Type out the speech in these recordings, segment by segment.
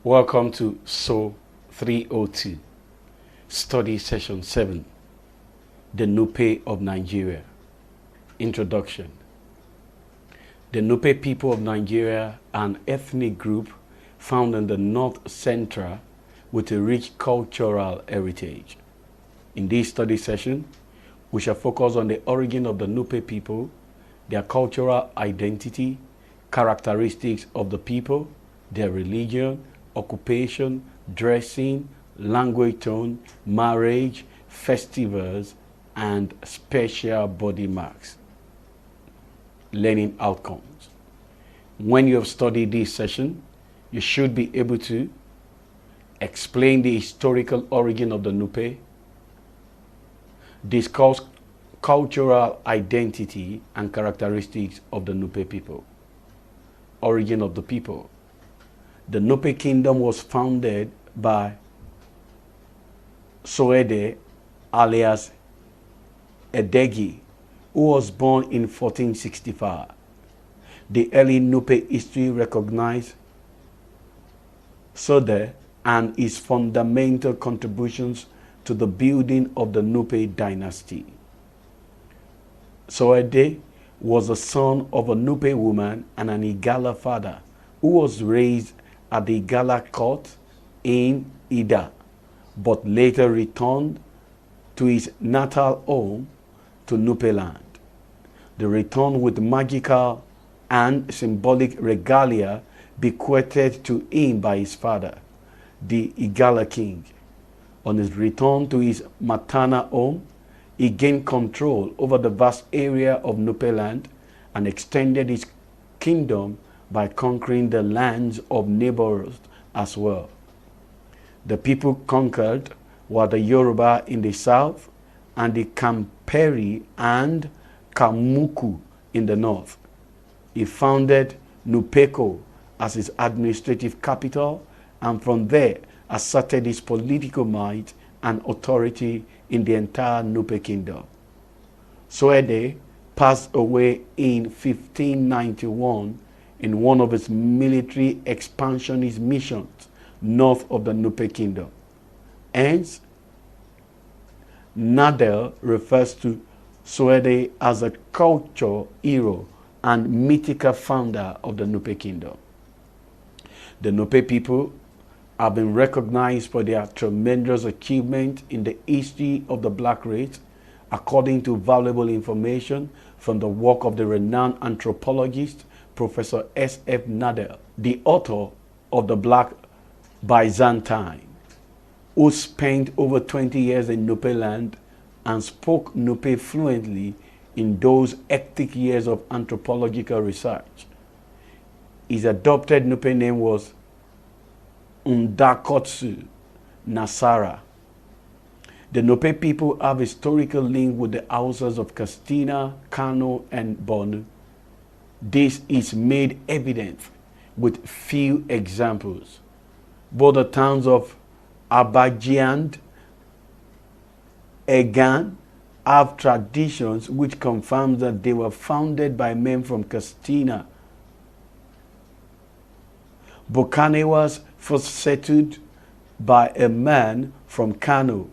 Welcome to SO 302, Study Session 7, The Nupe of Nigeria. Introduction. The Nupe people of Nigeria are an ethnic group found in the North Central with a rich cultural heritage. In this study session, we shall focus on the origin of the Nupe people, their cultural identity, characteristics of the people, their religion, occupation, dressing, language tone, marriage, festivals, and special body marks. Learning outcomes. When you have studied this session, you should be able to explain the historical origin of the Nupe, discuss cultural identity and characteristics of the Nupe people. Origin of the people. The Nupe kingdom was founded by Soede alias Edegi, who was born in 1465. The early Nupe history recognized Soede and his fundamental contributions to the building of the Nupe dynasty. Soede was the son of a Nupe woman and an Igala father who was raised at the Igala court in Ida, but later returned to his natal home to Nupe land. The return with magical and symbolic regalia bequeathed to him by his father, the Igala king. On his return to his maternal home, he gained control over the vast area of Nupe land and extended his kingdom by conquering the lands of neighbors as well. The people conquered were the Yoruba in the south and the Kamperi and Kamuku in the north. He founded Nupeko as his administrative capital and from there asserted his political might and authority in the entire Nupe kingdom. Soede passed away in 1591 in one of his military expansionist missions north of the Nupe kingdom. Hence, Nadel refers to Soede as a culture hero and mythical founder of the Nupe kingdom. The Nupe people have been recognized for their tremendous achievement in the history of the black race, according to valuable information from the work of the renowned anthropologist Professor S.F. Nadel, the author of The Black Byzantine, who spent over 20 years in Nupe land and spoke Nupe fluently in those hectic years of anthropological research. His adopted Nupe name was Ndakotsu Nasara. The Nupe people have historical link with the houses of Katsina, Kano, and Borno. This is made evident with few examples. Both the towns of Abaji and Egan have traditions which confirm that they were founded by men from Katsina. Bokane was first settled by a man from Kano,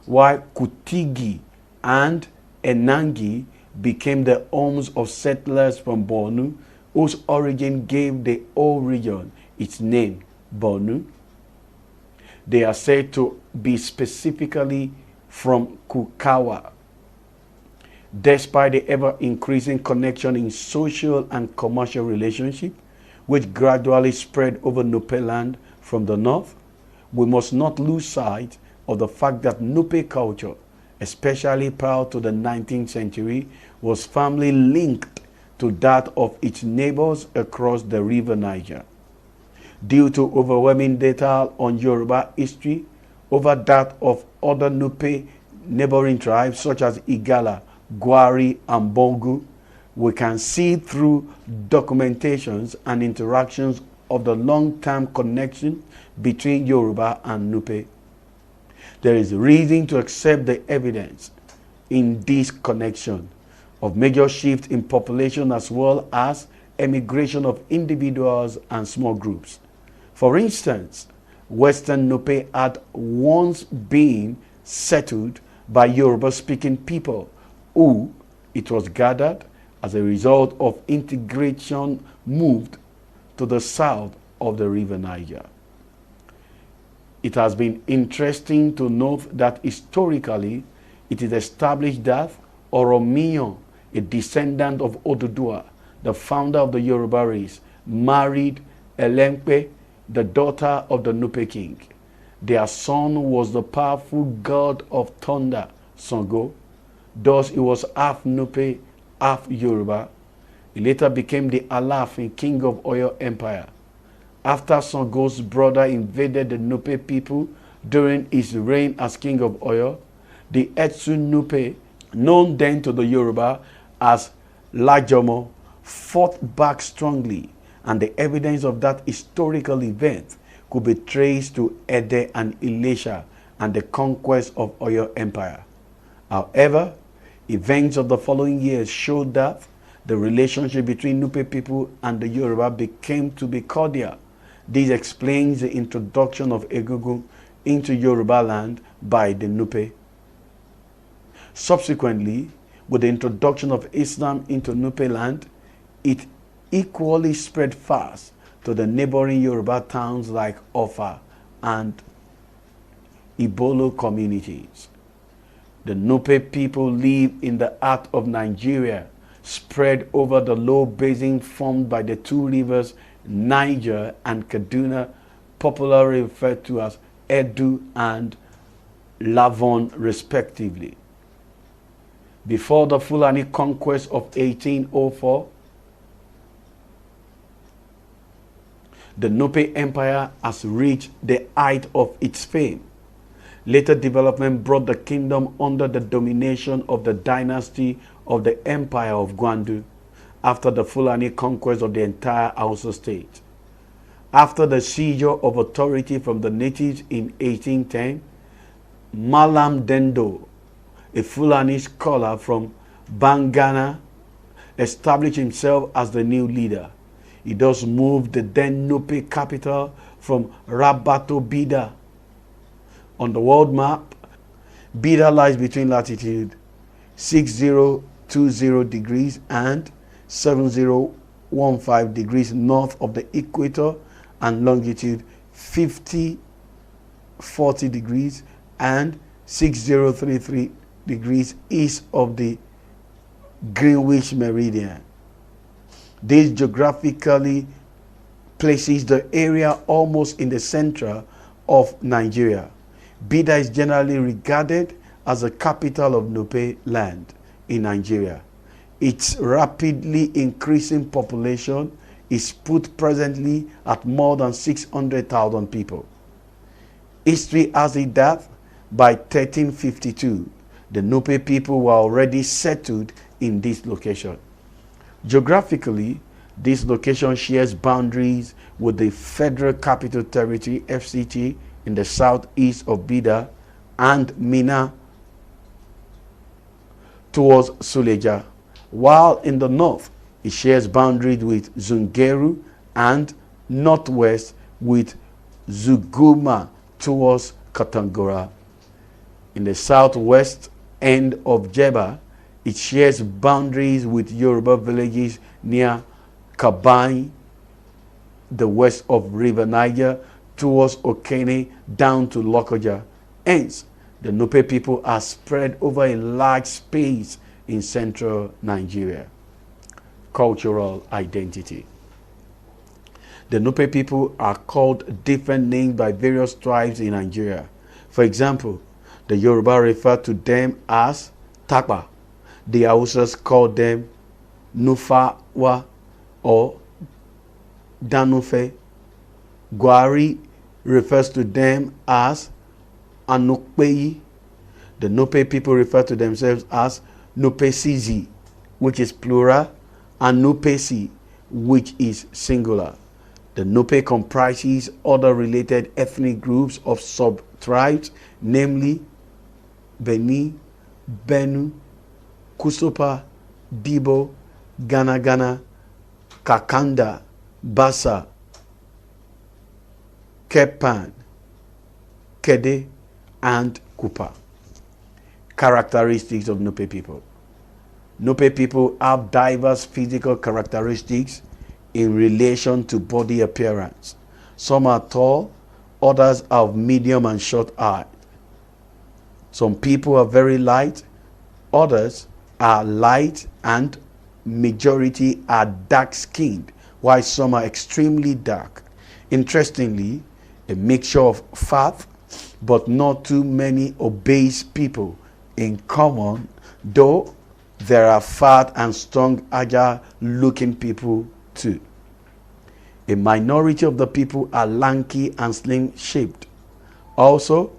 while Kutigi and Enangi became the homes of settlers from Borno, whose origin gave the whole region its name, Borno. They are said to be specifically from Kukawa. Despite the ever-increasing connection in social and commercial relationship, which gradually spread over Nupe land from the north, we must not lose sight of the fact that Nupe culture, especially prior to the 19th century, was firmly linked to that of its neighbors across the river Niger. Due to overwhelming data on Yoruba history over that of other Nupe neighboring tribes such as Igala, Gwari, and Bongu, we can see through documentations and interactions of the long-term connection between Yoruba and Nupe. There is reason to accept the evidence in this connection of major shift in population as well as emigration of individuals and small groups. For instance, Western Nupe had once been settled by Yoruba-speaking people who, it was gathered, as a result of integration, moved to the south of the River Niger. It has been interesting to note that historically, it is established that Oromiyan, a descendant of Oduduwa, the founder of the Yoruba race, married Elempe, the daughter of the Nupe king. Their son was the powerful god of thunder, Sango. Thus, he was half Nupe, half Yoruba. He later became the Alafin, king of Oyo Empire. After Sango's brother invaded the Nupe people during his reign as king of Oyo, the Etsu Nupe, known then to the Yoruba as Lajomo, fought back strongly, and the evidence of that historical event could be traced to Ede and Ilesha and the conquest of Oyo Empire. However, events of the following years showed that the relationship between Nupe people and the Yoruba became to be cordial. This explains the introduction of Egungun into Yoruba land by the Nupe. Subsequently, with the introduction of Islam into Nupe land, it equally spread fast to the neighboring Yoruba towns like Offa and Ibolo communities. The Nupe people live in the heart of Nigeria, spread over the low basin formed by the two rivers Niger and Kaduna, popularly referred to as Edu and Lavon respectively. Before the Fulani conquest of 1804, the Nupe Empire has reached the height of its fame. Later development brought the kingdom under the domination of the dynasty of the Empire of Gwandu after the Fulani conquest of the entire Hausa state. After the seizure of authority from the natives in 1810, Malam Dendo, a Fulani scholar from Bangana, established himself as the new leader. He thus moved the then Nupe capital from Rabat to Bida. On the world map, Bida lies between latitude 6020 degrees and 7015 degrees north of the equator and longitude 5040 degrees and 6033 degrees east of the Greenwich meridian. This geographically places the area almost in the center of Nigeria. Bida is generally regarded as the capital of Nupe land in Nigeria. Its rapidly increasing population is put presently at more than 600,000 people. History has it that by 1352, the Nupe people were already settled in this location. Geographically, this location shares boundaries with the Federal Capital Territory (FCT) in the southeast of Bida and Mina towards Suleja, while in the north it shares boundaries with Zungeru and northwest with Zuguma towards Katangora. In the southwest end of Jeba, it shares boundaries with Yoruba villages near Kabai, the west of River Niger, towards Okene down to Lokoja. Hence, the Nupe people are spread over a large space in central Nigeria. Cultural identity. The Nupe people are called different names by various tribes in Nigeria. For example, the Yoruba refer to them as Takpa. The Hausas call them Nufawa or Danufe. Gwari refers to them as Anukpeyi. The Nupe people refer to themselves as Nupesizi, which is plural, and Nupesi, which is singular. The Nupe comprises other related ethnic groups of sub-tribes, namely Beni, Benu, Kusopa, Bibo, Ganagana, Kakanda, Basa, Kepan, Kede, and Kupa. Characteristics of Nupe people. Nupe people have diverse physical characteristics in relation to body appearance. Some are tall, others are of medium and short height. Some people are very light, others are light, and majority are dark-skinned, while some are extremely dark. Interestingly, a mixture of fat but not too many obese people in common, though there are fat and strong, agile-looking people too. A minority of the people are lanky and slim-shaped. Also,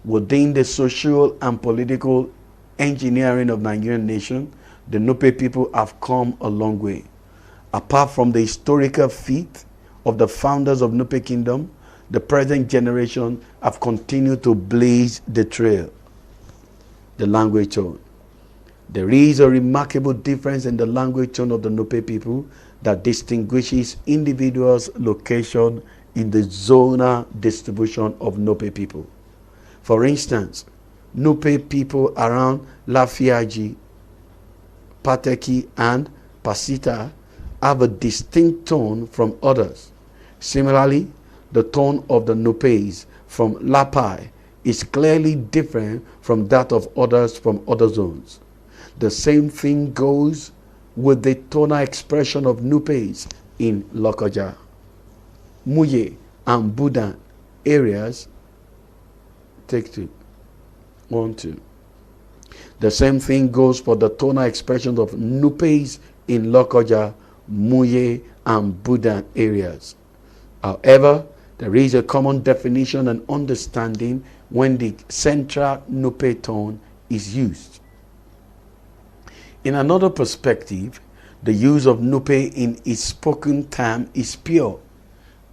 within the social and political engineering of Nigerian nation, the Nupe people have come a long way. Apart from the historical feat of the founders of Nupe Kingdom, the present generation have continued to blaze the trail. The language tone. There is a remarkable difference in the language tone of the Nupe people that distinguishes individuals' location in the zonal distribution of Nupe people. For instance, Nupe people around Lafiaji, Pateki, and Pasita have a distinct tone from others. Similarly, the tone of the Nupes from Lapai is clearly different from that of others from other zones. The same thing goes with the tonal expression of Nupes in Lokoja, Muye, and Budan areas. Take two. 1, 2. The same thing goes for the tonal expressions of Nupes in Lokoja, Muye, and Budan areas. However, there is a common definition and understanding when the central Nupe tone is used. In another perspective, the use of Nupe in its spoken term is pure.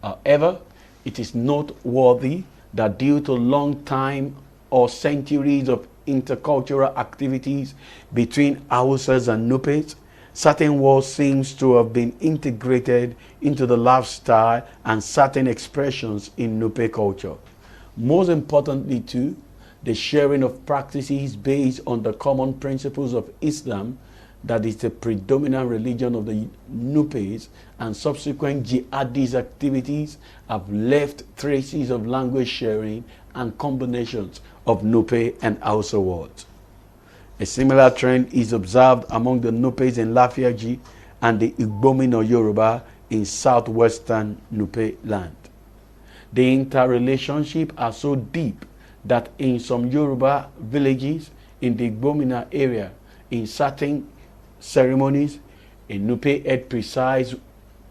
However, it is noteworthy that due to long time or centuries of intercultural activities between Hausas and Nupes, certain words seems to have been integrated into the lifestyle and certain expressions in Nupe culture. Most importantly too, the sharing of practices based on the common principles of Islam, that is the predominant religion of the Nupes, and subsequent jihadist activities have left traces of language sharing and combinations of Nupe and Hausa words. A similar trend is observed among the Nupes in Lafiaji and the Igbomin or Yoruba in southwestern Nupe land. The interrelationship are so deep that in some Yoruba villages in the Igbomina area, in certain ceremonies, a Nupe head presides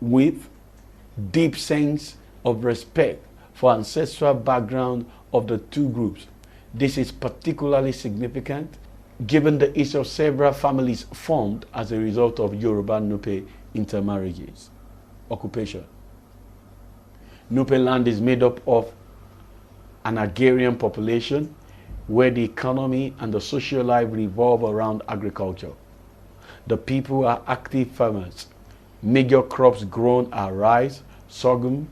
with deep sense of respect for ancestral background of the two groups. This is particularly significant given the issue of several families formed as a result of Yoruba Nupe intermarriages. Occupation. Nupe land is made up of an agrarian population where the economy and the social life revolve around agriculture. The people are active farmers. Major crops grown are rice, sorghum,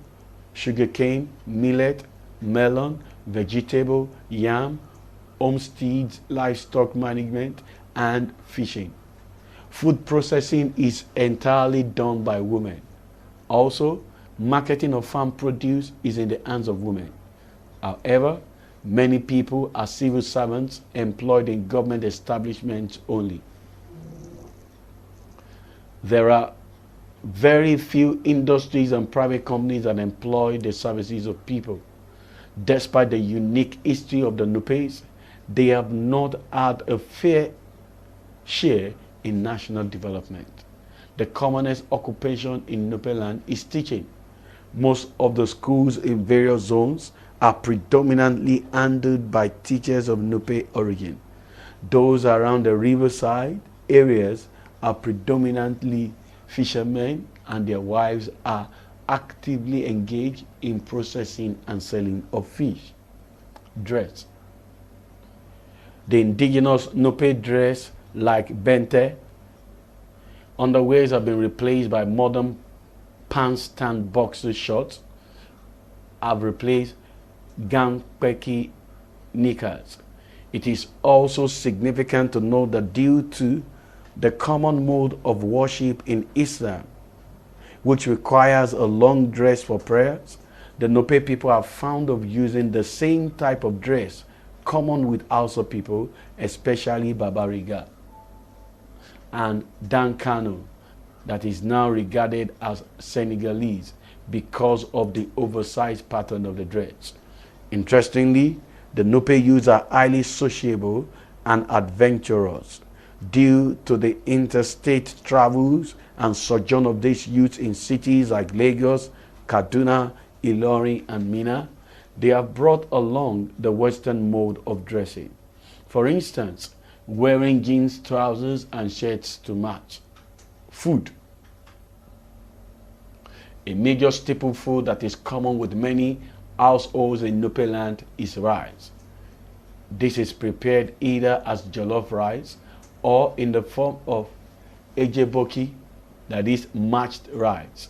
sugarcane, millet, melon, vegetable, yam, homesteads, livestock management, and fishing. Food processing is entirely done by women. Also, marketing of farm produce is in the hands of women. However, many people are civil servants employed in government establishments only. There are very few industries and private companies that employ the services of people. Despite the unique history of the Nupes, they have not had a fair share in national development. The commonest occupation in Nupe land is teaching. Most of the schools in various zones are predominantly handled by teachers of Nupe origin. Those around the riverside areas are predominantly fishermen, and their wives are actively engaged in processing and selling of fish. Dress. The indigenous Nupe dress like bente. Underwears have been replaced by modern pants stand boxer shorts. Have replaced Gangpeki Nikas. It is also significant to note that due to the common mode of worship in Islam, which requires a long dress for prayers, the Nupe people are fond of using the same type of dress common with Hausa people, especially Babariga and Dankano, that is now regarded as Senegalese because of the oversized pattern of the dress. Interestingly, the Nupe youths are highly sociable and adventurous. Due to the interstate travels and sojourn of these youths in cities like Lagos, Kaduna, Ilorin, and Minna, they have brought along the Western mode of dressing. For instance, wearing jeans, trousers, and shirts to match. Food. A major staple food that is common with many households in Nupe land is rice. This is prepared either as jollof rice or in the form of ejeboki, that is matched rice.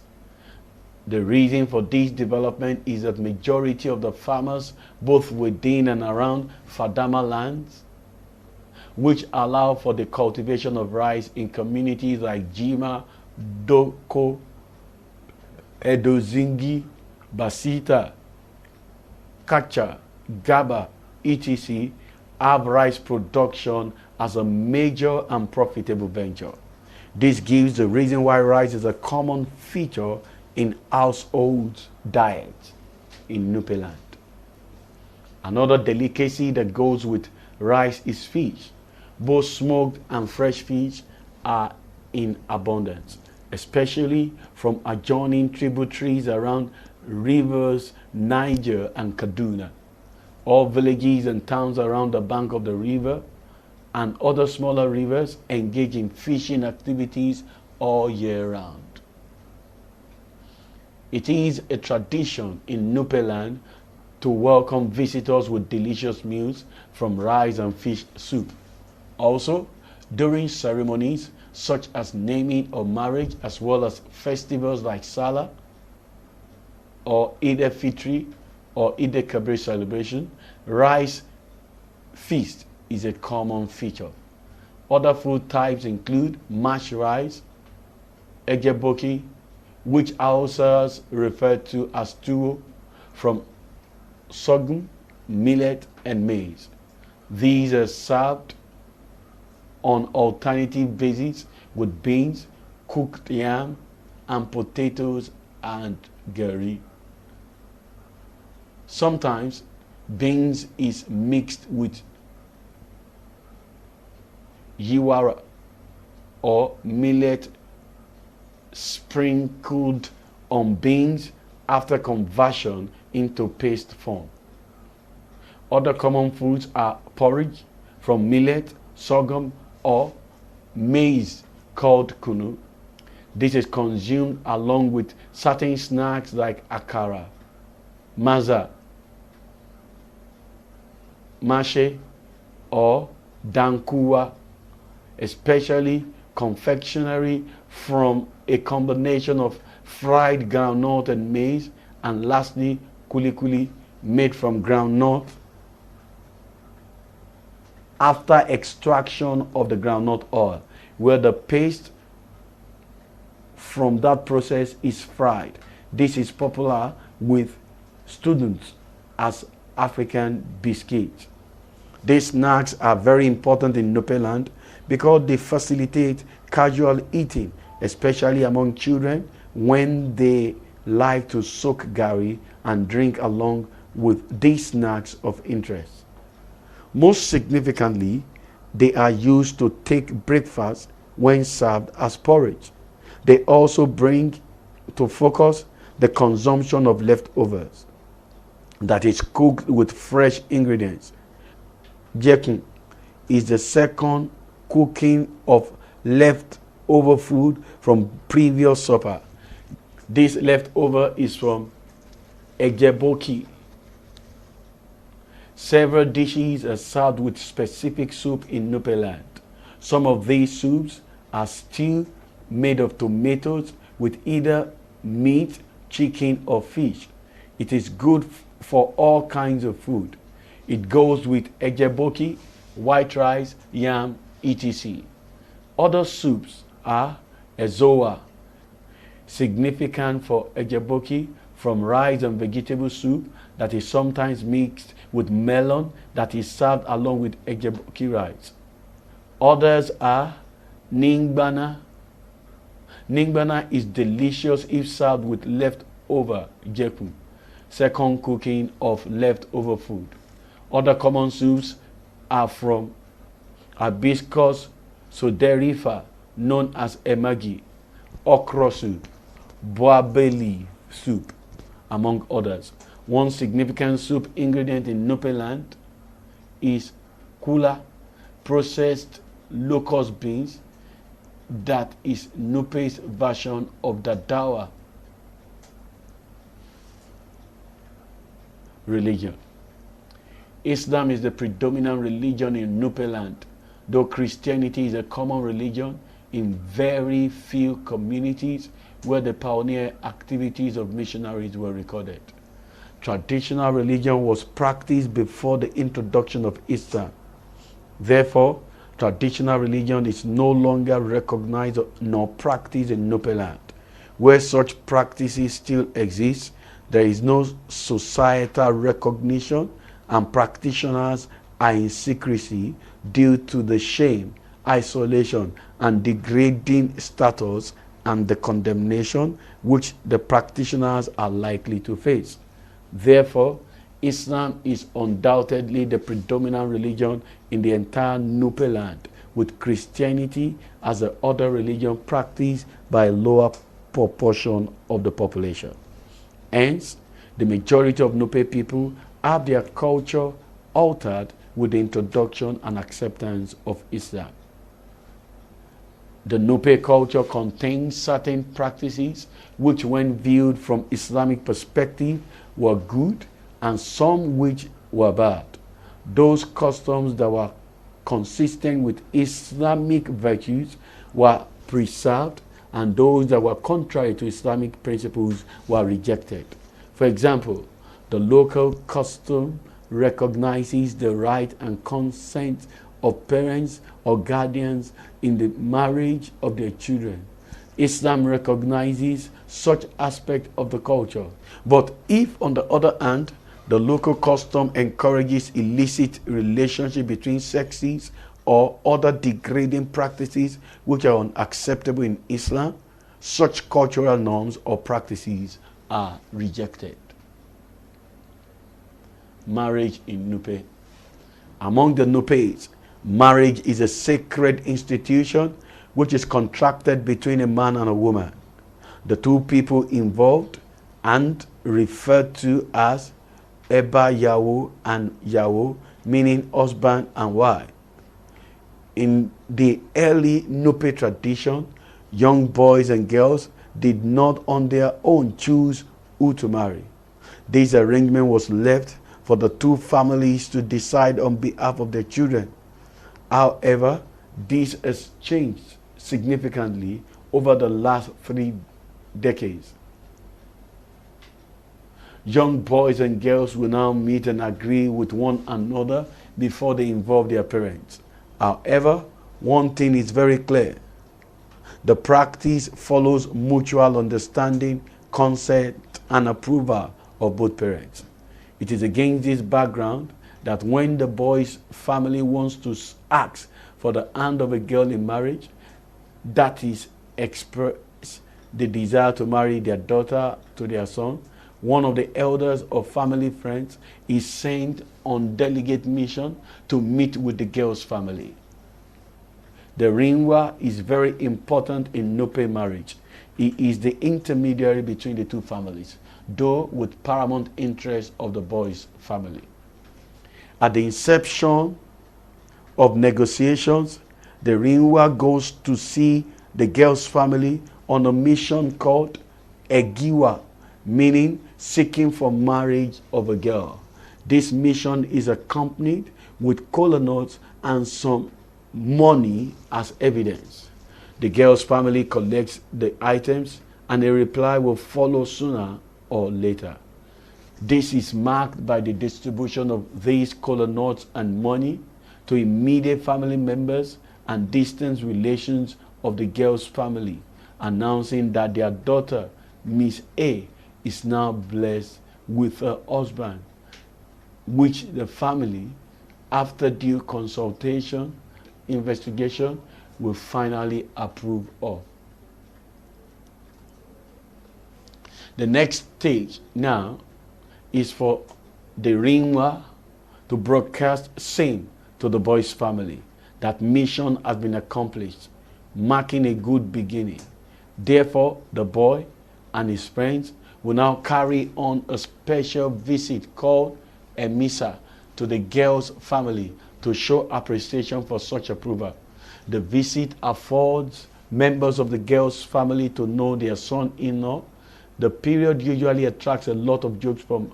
The reason for this development is that majority of the farmers, both within and around Fadama lands, which allow for the cultivation of rice in communities like Jima, Doko, Edozingi, Basita, Kacha, Gaba, etc., have rice production as a major and profitable venture. This gives the reason why rice is a common feature in household diet in Nupe land. Another delicacy that goes with rice is fish. Both smoked and fresh fish are in abundance, especially from adjoining tributaries around rivers Niger and Kaduna. All villages and towns around the bank of the river and other smaller rivers engage in fishing activities all year round. It is a tradition in Nupe land to welcome visitors with delicious meals from rice and fish soup. Also, during ceremonies such as naming or marriage, as well as festivals like Salah or Eid al-Fitr or Eid al-Kabir celebration, rice feast is a common feature. Other food types include mashed rice, ejeboki, which Hausas refer to as tuwo, from sorghum, millet, and maize. These are served on alternative basis with beans, cooked yam, and potatoes and gari. Sometimes beans is mixed with yiwara or millet sprinkled on beans after conversion into paste form. Other common foods are porridge from millet, sorghum, or maize called kunu. This is consumed along with certain snacks like akara, maza, mashe, or dankuwa, especially confectionery from a combination of fried groundnut and maize, and lastly kulikuli, made from groundnut after extraction of the groundnut oil, where the paste from that process is fried. This is popular with students as African biscuits. These snacks are very important in Nupe land because they facilitate casual eating, especially among children when they like to soak gari and drink along with these snacks of interest. Most significantly, they are used to take breakfast when served as porridge. They also bring to focus the consumption of leftovers that is cooked with fresh ingredients. Jekin is the second cooking of leftover food from previous supper. This leftover is from ejeboki. Several dishes are served with specific soup in Nupe land. Some of these soups are stew made of tomatoes with either meat, chicken, or fish. It is good for all kinds of food. It goes with ejeboki, white rice, yam, etc. Other soups are ezoa, significant for ejeboki, from rice and vegetable soup that is sometimes mixed with melon that is served along with ejeboki rice. Others are ningbana. Ningbana is delicious if served with leftover jeku, second cooking of leftover food. Other common soups are from hibiscus soderifer, known as emagi, okra soup, boabeli soup, among others. One significant soup ingredient in Nupe land is kula, processed locust beans, that is Nupe's version of the Dawa religion. Islam is the predominant religion in Nupe land, though Christianity is a common religion in very few communities where the pioneer activities of missionaries were recorded. Traditional religion was practiced before the introduction of Islam. Therefore, traditional religion is no longer recognized nor practiced in Nupe land. Where such practices still exist, there is no societal recognition, and practitioners are in secrecy due to the shame, isolation, and degrading status and the condemnation which the practitioners are likely to face. Therefore, Islam is undoubtedly the predominant religion in the entire Nupe land, with Christianity as the other religion practiced by a lower proportion of the population. Hence, the majority of Nupe people have their culture altered with the introduction and acceptance of Islam. The Nupe culture contains certain practices which, when viewed from Islamic perspective, were good, and some which were bad. Those customs that were consistent with Islamic virtues were preserved, and those that were contrary to Islamic principles were rejected. For example, the local custom recognizes the right and consent of parents or guardians in the marriage of their children. Islam recognizes such aspect of the culture. But if, on the other hand, the local custom encourages illicit relationship between sexes or other degrading practices which are unacceptable in Islam, such cultural norms or practices are rejected. Marriage in Nupe. Among the Nupes, marriage is a sacred institution which is contracted between a man and a woman. The two people involved and referred to as Eba Yawo and Yawo, meaning husband and wife. In the early Nupe tradition, young boys and girls did not on their own choose who to marry. This arrangement was left for the two families to decide on behalf of their children. However, this has changed significantly over the last 3 decades. Young boys and girls will now meet and agree with one another before they involve their parents. However, one thing is very clear. The practice follows mutual understanding, consent, and approval of both parents. It is against this background that when the boy's family wants to ask for the hand of a girl in marriage, that is, express the desire to marry their daughter to their son, one of the elders or family friends is sent on delegate mission to meet with the girl's family. The ringwa is very important in Nupe marriage. He is the intermediary between the two families, though with paramount interest of the boy's family. At the inception of negotiations, the ringwa goes to see the girl's family on a mission called Egiwa, meaning seeking for marriage of a girl. This mission is accompanied with kola nuts and some money as evidence. The girl's family collects the items and a reply will follow sooner or later. This is marked by the distribution of these kola nuts and money to immediate family members and distant relations of the girl's family, announcing that their daughter, Miss A, is now blessed with a husband, which the family, after due consultation, investigation, will finally approve of. The next stage now is for the ringwa to broadcast same to the boy's family that mission has been accomplished, marking a good beginning. Therefore, the boy and his friends will now carry on a special visit called a misa to the girl's family to show appreciation for such approval. The visit affords members of the girl's family to know their son-in-law. The period usually attracts a lot of jokes from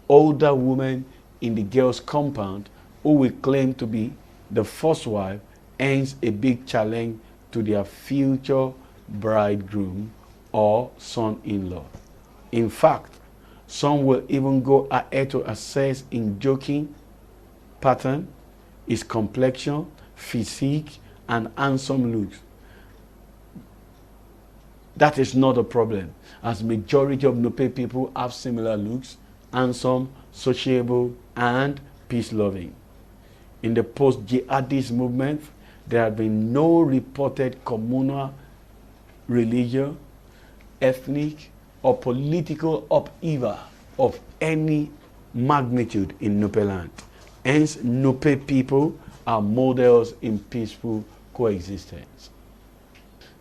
older women in the girl's compound who will claim to be the first wife, hence a big challenge to their future bridegroom or son-in-law. In fact, some will even go ahead to assess in joking pattern, his complexion, physique, and handsome looks. That is not a problem, as majority of Nupe people have similar looks, handsome, sociable, and peace-loving. In the post-jihadist movement, there have been no reported communal, religious, ethnic, or political upheaval of any magnitude in Nupe land. Hence, Nupe people are models in peaceful coexistence.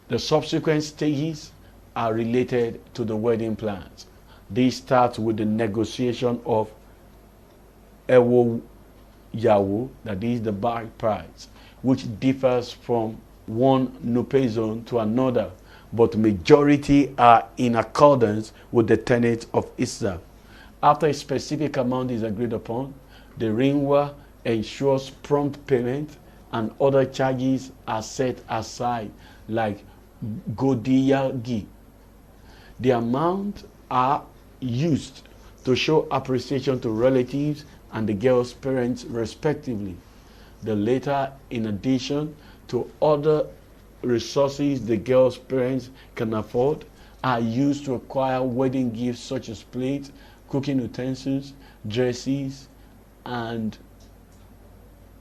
The subsequent stages are related to the wedding plans. These start with the negotiation of Ewo Yawo, that is the bride price, which differs from one Nupe zone to another, but majority are in accordance with the tenets of Islam. After a specific amount is agreed upon, the ringwa ensures prompt payment and other charges are set aside, like godiyagi. The amount are used to show appreciation to relatives and the girl's parents respectively. The latter, in addition to other resources the girl's parents can afford, are used to acquire wedding gifts such as plates, cooking utensils, dresses, and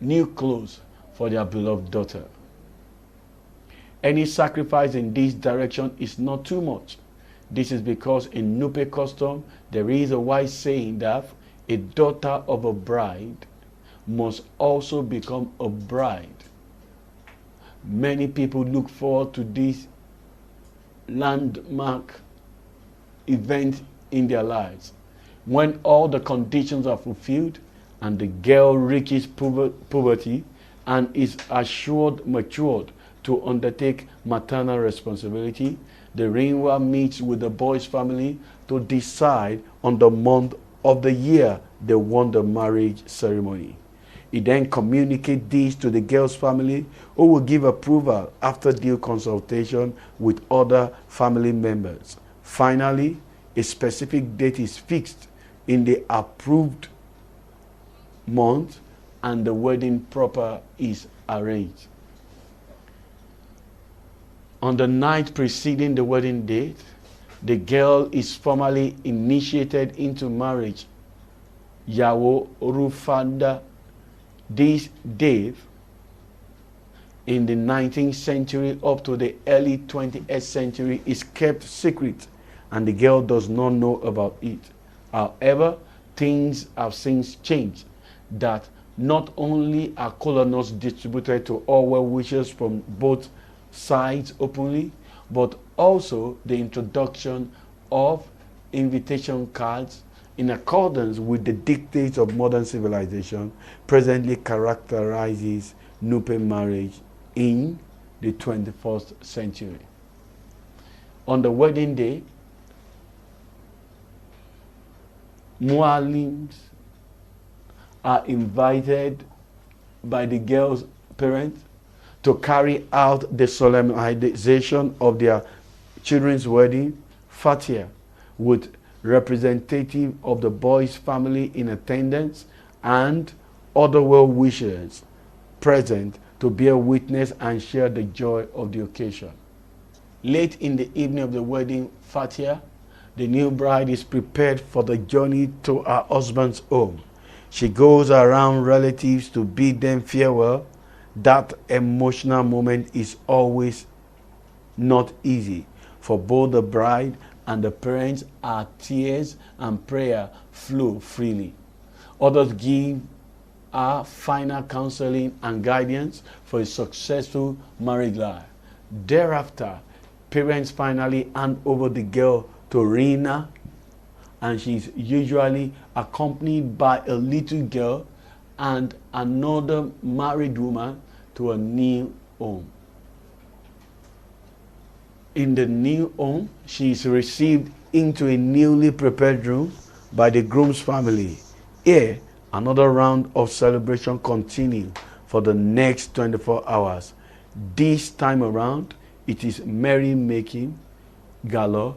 new clothes for their beloved daughter. Any sacrifice in this direction is not too much. This is because in Nupe custom, there is a wise saying that a daughter of a bride must also become a bride. Many people look forward to this landmark event in their lives. When all the conditions are fulfilled and the girl reaches puberty and is assured matured to undertake maternal responsibility, the ringwa meets with the boy's family to decide on the month of the year they want the marriage ceremony. He then communicates this to the girl's family, who will give approval after due consultation with other family members. Finally, a specific date is fixed in the approved month and the wedding proper is arranged. On the night preceding the wedding date, the girl is formally initiated into marriage. Yawo Rufanda. This date in the 19th century up to the early 20th century is kept secret and the girl does not know about it. However, things have since changed, that not only are kola nuts distributed to all well-wishers from both sides openly, but also the introduction of invitation cards in accordance with the dictates of modern civilization presently characterizes Nupe marriage in the 21st century. On the wedding day, mualims are invited by the girl's parents to carry out the solemnization of their children's wedding, fatia, with representative of the boy's family in attendance, and other well-wishers present to bear witness and share the joy of the occasion. Late in the evening of the wedding fatia, the new bride is prepared for the journey to her husband's home. She goes around relatives to bid them farewell. That emotional moment is always not easy for both the bride and the parents. Our tears and prayer flow freely. Others give her final counseling and guidance for a successful married life. Thereafter, parents finally hand over the girl to Rina, and she's usually accompanied by a little girl and another married woman to a new home. In the new home, she is received into a newly prepared room by the groom's family. Here, another round of celebration continues for the next 24 hours. This time around, it is merry-making galore,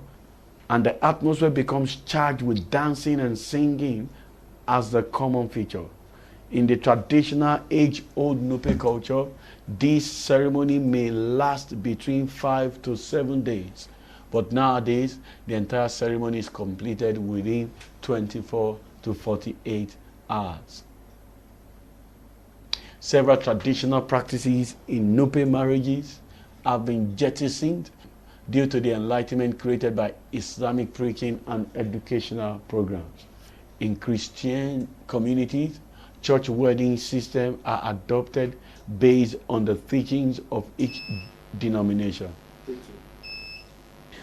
and the atmosphere becomes charged with dancing and singing as the common feature. In the traditional age-old Nupe culture, this ceremony may last between 5 to 7 days, but nowadays the entire ceremony is completed within 24 to 48 hours. Several traditional practices in Nupe marriages have been jettisoned due to the enlightenment created by Islamic preaching and educational programs. In Christian communities, church wedding systems are adopted based on the teachings of each denomination.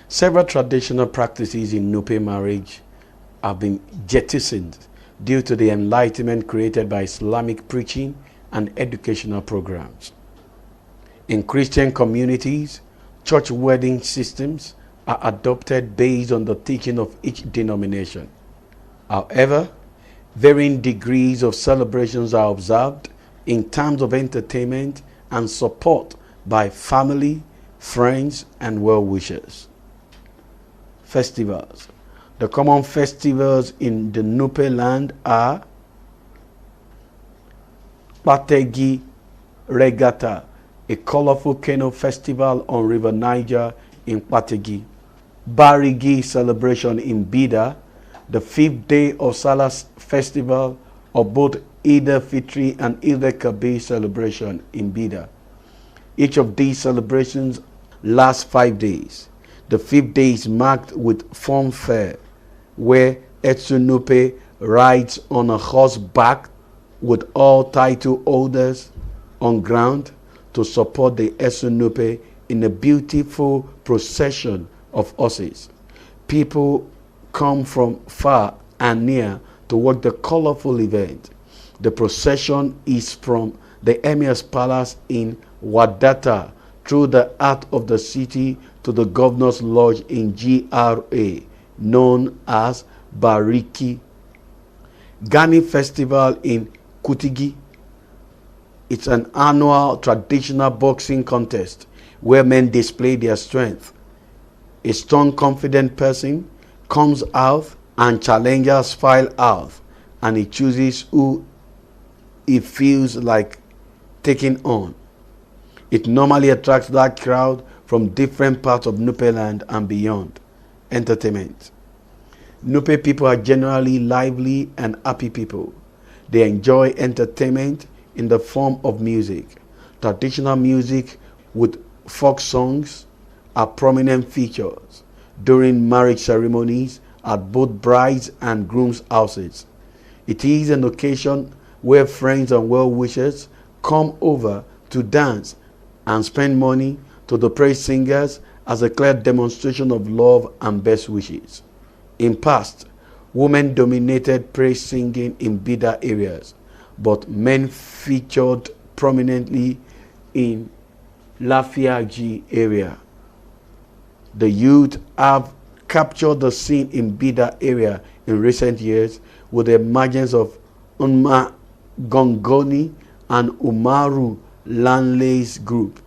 Several traditional practices in Nupe marriage have been jettisoned due to the enlightenment created by Islamic preaching and educational programs. In Christian communities, church wedding systems are adopted based on the teaching of each denomination. However, varying degrees of celebrations are observed in terms of entertainment and support by family, friends, and well-wishers. Festivals. The common festivals in the Nupe land are Pategi Regatta, a colorful canoe festival on River Niger in Pategi. Barigi celebration in Bida, the 5th day of Salah festival of both Eid al-Fitr and Eid al-Kabir celebration in Bida. Each of these celebrations lasts 5 days. The 5th day is marked with fun fair, where Etsunupe rides on a horseback with all title holders on ground to support the Etsunupe in a beautiful procession of horses. People come from far and near to watch the colorful event. The procession is from the Emir's palace in Wadata through the heart of the city to the governor's lodge in GRA, known as Bariki. Gani Festival in Kutigi. It's an annual traditional boxing contest where men display their strength. A strong, confident person comes out and challengers file out, and he chooses who he feels like taking on. It normally attracts that crowd from different parts of Nupe land and beyond. Entertainment. Nupe people are generally lively and happy people. They enjoy entertainment in the form of music. Traditional music with folk songs are prominent features during marriage ceremonies at both brides and grooms' houses. It is an occasion where friends and well-wishers come over to dance and spend money to the praise singers as a clear demonstration of love and best wishes. In past, women dominated praise singing in Bida areas, but men featured prominently in Lafiaji area. The youth have captured the scene in Bida area in recent years with the emergence of Unma Gongoni and Umaru Lanley's group,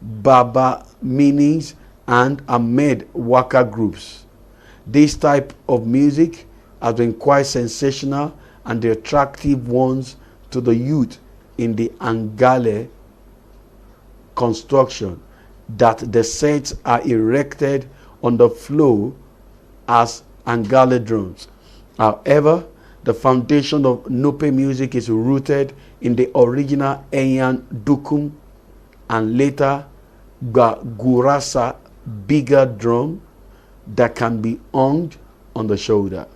Baba Minis and Ahmed Waka groups. This type of music has been quite sensational and the attractive ones to the youth in the Angale construction, that the sets are erected on the floor as Angale drums. However, the foundation of Nupe music is rooted in the original Enyan Dukum and later Gurasa bigger drum that can be hung on the shoulder.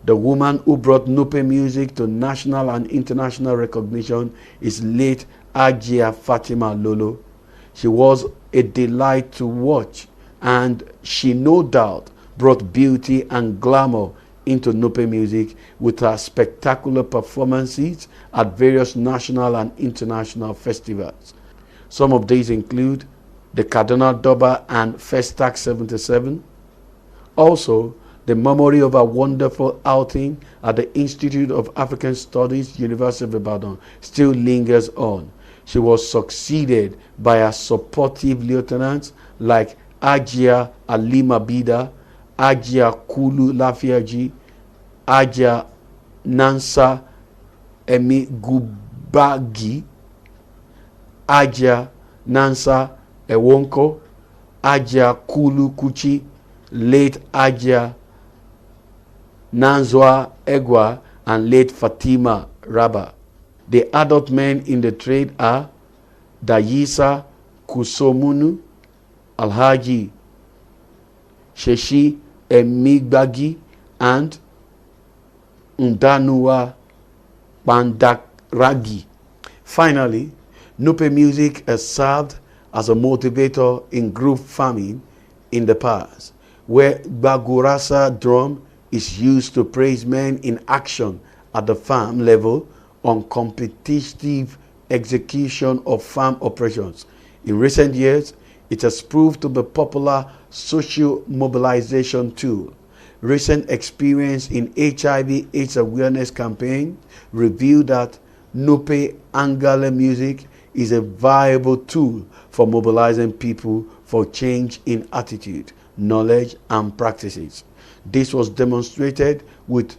The woman who brought Nupe music to national and international recognition is late Ajia Fatima Lolo. She was a delight to watch, and she no doubt brought beauty and glamour into Nupe music with her spectacular performances at various national and international festivals. Some of these include the Kaduna Durbar and Festac 77. Also, the memory of a wonderful outing at the Institute of African Studies, University of Ibadan, still lingers on. She was succeeded by her supportive lieutenants like Ajia Alima Bida, Ajia Kulu Lafiaji, Ajia Nansa Emi Gubagi, Ajia Nansa Ewonko, Ajia Kulu Kuchi, late Ajia Nanzwa Egwa, and late Fatima Raba. The adult men in the trade are Dayisa Kusomunu, Alhaji Sheshi Emigbagi, and Undanua Bandakragi. Finally, Nupe music has served as a motivator in group farming in the past, where Bagurasa drum is used to praise men in action at the farm level on competitive execution of farm operations. In recent years, it has proved to be a popular social mobilization tool. Recent experience in HIV/AIDS awareness campaign revealed that Nupe Angale music is a viable tool for mobilizing people for change in attitude, knowledge, and practices. This was demonstrated with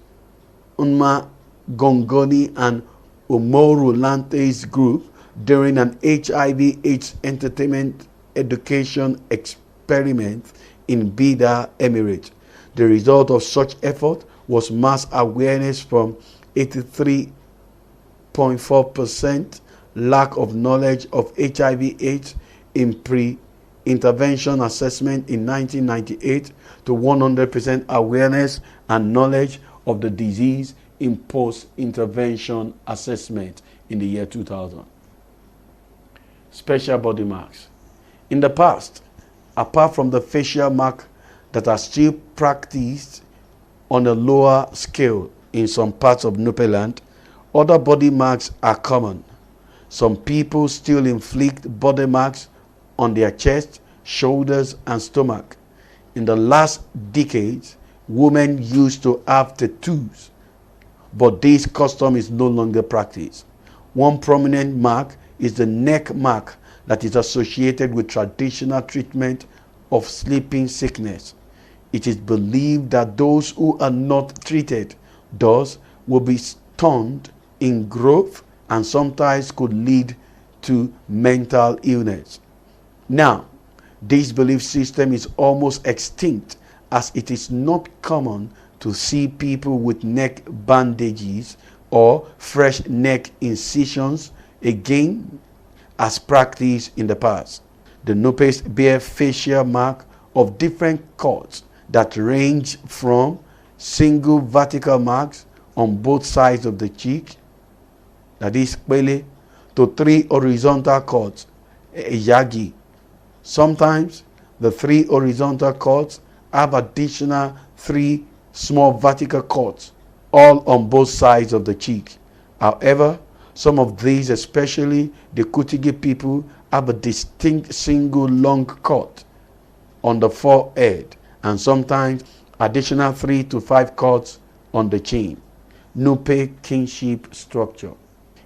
Unma Gongoni and Umoru Lante's group during an HIV/AIDS entertainment education experiment in Bida, Emirates. The result of such effort was mass awareness from 83.4% lack of knowledge of HIV/AIDS in pre-intervention assessment in 1998 to 100% awareness and knowledge of the disease in post-intervention assessment in the year 2000. Special body marks. In the past, apart from the facial mark that are still practiced on a lower scale in some parts of Nupe land, other body marks are common. Some people still inflict body marks on their chest, shoulders, and stomach. In the last decades, women used to have tattoos, but this custom is no longer practiced. One prominent mark is the neck mark that is associated with traditional treatment of sleeping sickness. It is believed that those who are not treated thus will be stunted in growth and sometimes could lead to mental illness. Now, this belief system is almost extinct, as it is not common to see people with neck bandages or fresh neck incisions again as practiced in the past. The Nupes bear facial mark of different cuts that range from single vertical marks on both sides of the cheek, that is Pele, to 3 horizontal cuts, Yagi. Sometimes the 3 horizontal cuts have additional 3 small vertical cuts, all on both sides of the cheek. However, some of these, especially the Kutigi people, have a distinct single long cut on the forehead and sometimes additional 3 to 5 cuts on the chin. Nupe kinship structure.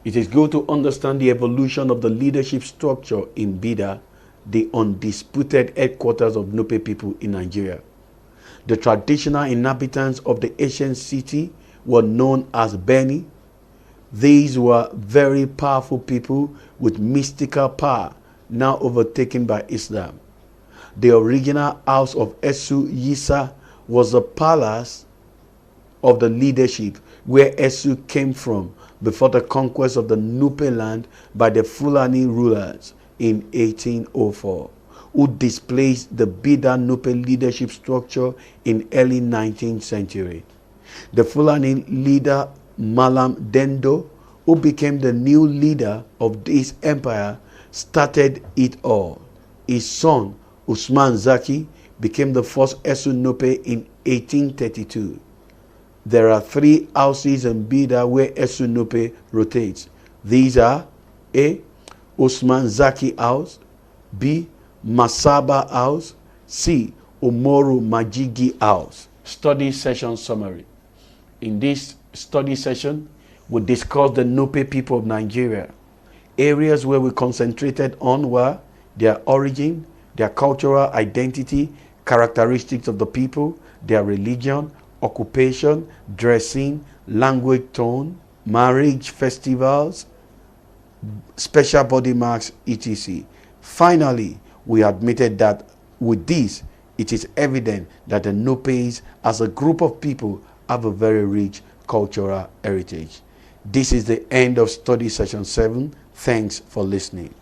It is good to understand the evolution of the leadership structure in Bida, the undisputed headquarters of Nupe people in Nigeria. The traditional inhabitants of the ancient city were known as Beni. These were very powerful people with mystical power, now overtaken by Islam. The original house of Esu Yisa was the palace of the leadership where Esu came from before the conquest of the Nupe land by the Fulani rulers in 1804, who displaced the Bida Nupe leadership structure in early 19th century. The Fulani leader Malam Dendo, who became the new leader of this empire, started it all. His son Usman Zaki became the first Esu Nupe in 1832. There are 3 houses in Bida where Esu Nupe rotates. These are A. Usman Zaki House, B. Masaba House, C. Umoru Majigi House. Study session summary. In this study session, we discussed the Nupe people of Nigeria. Areas where we concentrated on were their origin, their cultural identity, characteristics of the people, their religion, occupation, dressing, language tone, marriage festivals, special body marks, etc. Finally, we admitted that with this, it is evident that the Nupes as a group of people have a very rich cultural heritage. This is the end of study session 7. Thanks for listening.